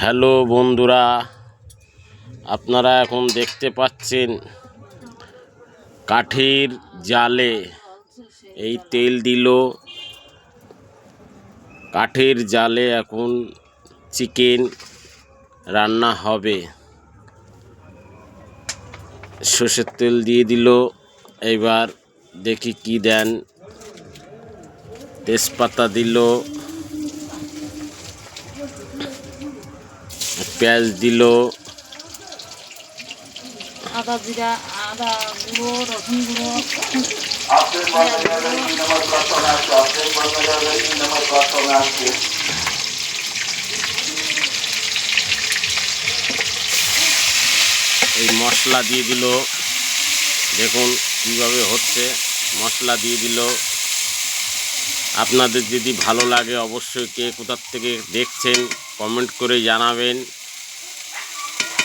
Hello বন্ধুরা, আপনারা এখন দেখতে পাচ্ছেন কাঠের জালে এই তেল দিল। কাঠের জালে এখন চিকেন রান্না হবে। সর্ষের তেল দিয়ে দিল। এবার দেখি কি দেন। তেজপাতা দিল, পেঁয়াজ দিল, আদা জিরা, আদা গুঁড়ো, রসুন গুঁড়ো, এই মশলা দিয়ে দিল। দেখুন কিভাবে হচ্ছে, মশলা দিয়ে দিল। আপনাদের যদি ভালো লাগে অবশ্যই কে কোথার থেকে দেখছেন কমেন্ট করে জানাবেন।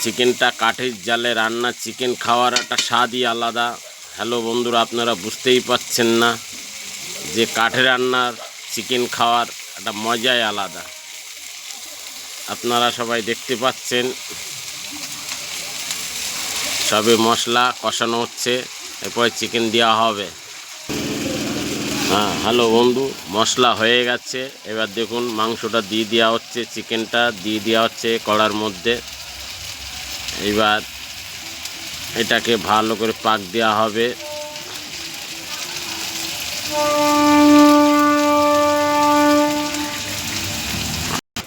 চিকেনটা কাঠের জালে রান্না, চিকেন খাওয়ার একটা স্বাদই আলাদা। হ্যালো বন্ধুরা, আপনারা বুঝতেই পাচ্ছেন না যে কাঠে রান্নার চিকেন খাওয়ার একটা মজাই আলাদা। আপনারা সবাই দেখতে পাচ্ছেন সবে মশলা কষানো হচ্ছে, এরপরে চিকেন দেওয়া হবে। হ্যালো বন্ধু, মশলা হয়ে গেছে। এবার দেখুন মাংসটা দিয়ে দেওয়া হচ্ছে, চিকেনটা দিয়ে দেওয়া হচ্ছে কড়ার মধ্যে। এবার এটাকে ভালো করে পাক দেওয়া হবে।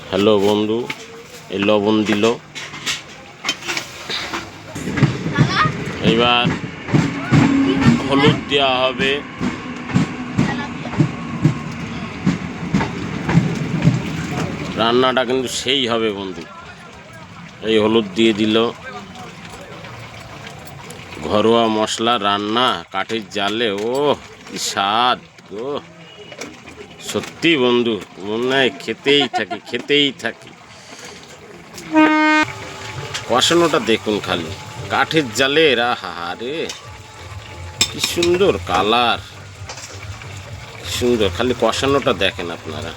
হ্যালো বন্ধু, এই লবণ দিল। এবার হলুদ দেওয়া হবে। রান্নাটা কিন্তু সেই হবে বন্ধু। এই হলুদ দিয়ে দিল। ঘরোয়া মশলা রান্না কাঠের জালে, ও কি স্বাদ গো! সত্যি বন্ধু, মনে হয় খেতেই থাকি। কষানোটা দেখুন খালি, কাঠের জালে রে কি সুন্দর কালার, সুন্দর। খালি কষানোটা দেখেন আপনারা।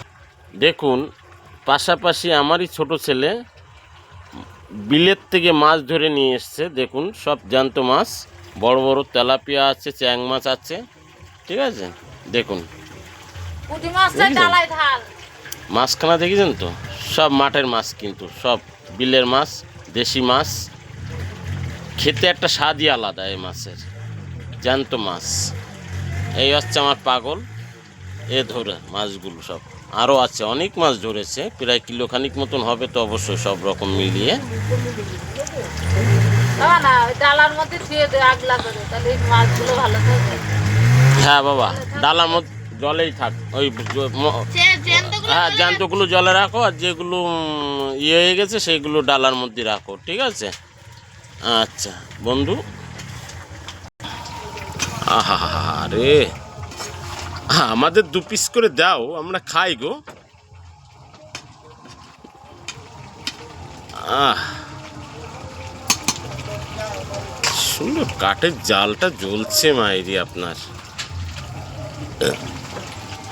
দেখুন পাশাপাশি আমারই ছোট ছেলে বিলেত থেকে মাছ ধরে নিয়ে এসছে। দেখুন সব জ্যান্ত মাছ, বড় বড় তেলাপিয়া আছে, চ্যাং মাছ আছে, ঠিক আছে। দেখুন মাছখানা দেখেছেন তো, সব মাঠের মাছ, কিন্তু সব বিলের মাছ, দেশি মাছ। খেতে একটা স্বাদই আলাদা এই মাছের, জ্যান্ত মাছ। এই হচ্ছে আমার পাগল, এ ধরে মাছগুলো সব। আরও আছে, অনেক মাছ ধরেছে, প্রায় কিলোখানিক মতন হবে তো অবশ্যই, সব রকম মিলিয়ে। হ্যাঁ বাবা, ডালার মধ্যে জলেই থাক। ওই হ্যাঁ, জ্যান্তগুলো জলে রাখো, আর যেগুলো ইয়ে হয়ে গেছে সেইগুলো ডালার মধ্যে রাখো, ঠিক আছে। আচ্ছা বন্ধু, আহা রে, আমাদের 2 পিস করে দাও, আমরা খাই গো। সুন্দর কাঠের জালটা জ্বলছে মাইরি আপনার।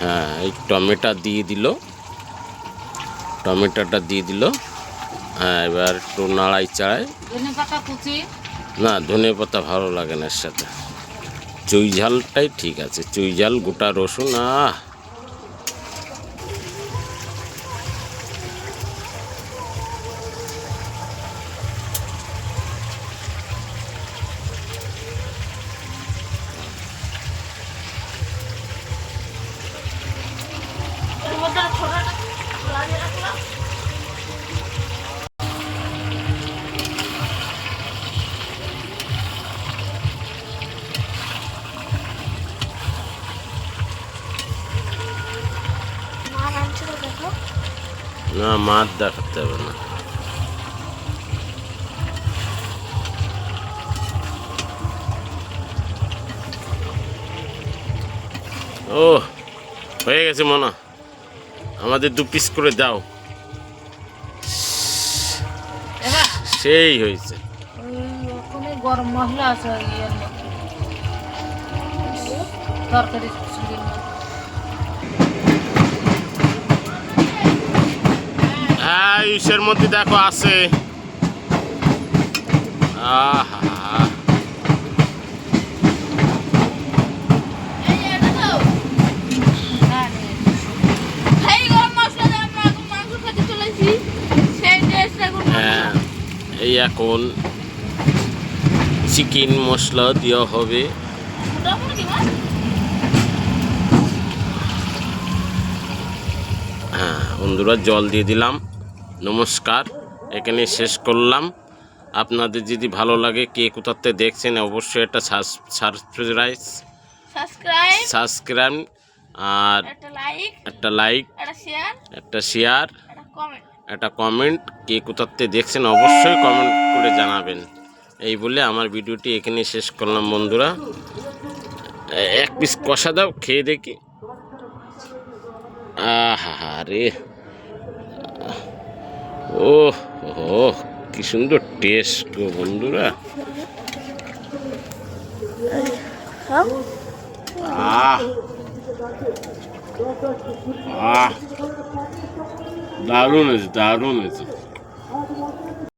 হ্যাঁ, এই টমেটো দিয়ে দিল, টমেটোটা দিয়ে দিল। হ্যাঁ, এবার একটু নাড়াই চাড়াই। না, ধনে পাতা ভালো লাগে না এর সাথে, চুই ঝালটাই ঠিক আছে। চুই ঝাল, গোটা রসুন। না, মাছ দেখাতে হবে না। ও হয়ে গেছে মনা, আমাদের 2 পিস করে দাও। সেই হয়েছে। গরম মশলা আছে তরকারি। হ্যাঁ ইসের মধ্যে দেখো আছে। আহা হ্যাঁ, হ্যাঁ এই এখন চিকেন মশলা দেওয়া হবে। হ্যাঁ বন্ধুরা জল দিয়ে দিলাম। নমস্কার, এখানে শেষ করলাম। আপনাদের যদি ভালো লাগে কে কোথাতে দেখছেন অবশ্যই একটা সাবস্ক্রাইব আর একটা লাইক একটা শেয়ার একটা কমেন্ট, কে কোথাতে দেখছেন অবশ্যই কমেন্ট করে জানাবেন। এই বলে আমার ভিডিওটি এখানে শেষ করলাম বন্ধুরা। এক পিস কষা দাও, খেয়ে দেখি। আহা রে, ও ও কি সুন্দর টেস্ট গো বন্ধুরা। আহ আহ দারুণ হয়েছে, দারুণ হয়েছে।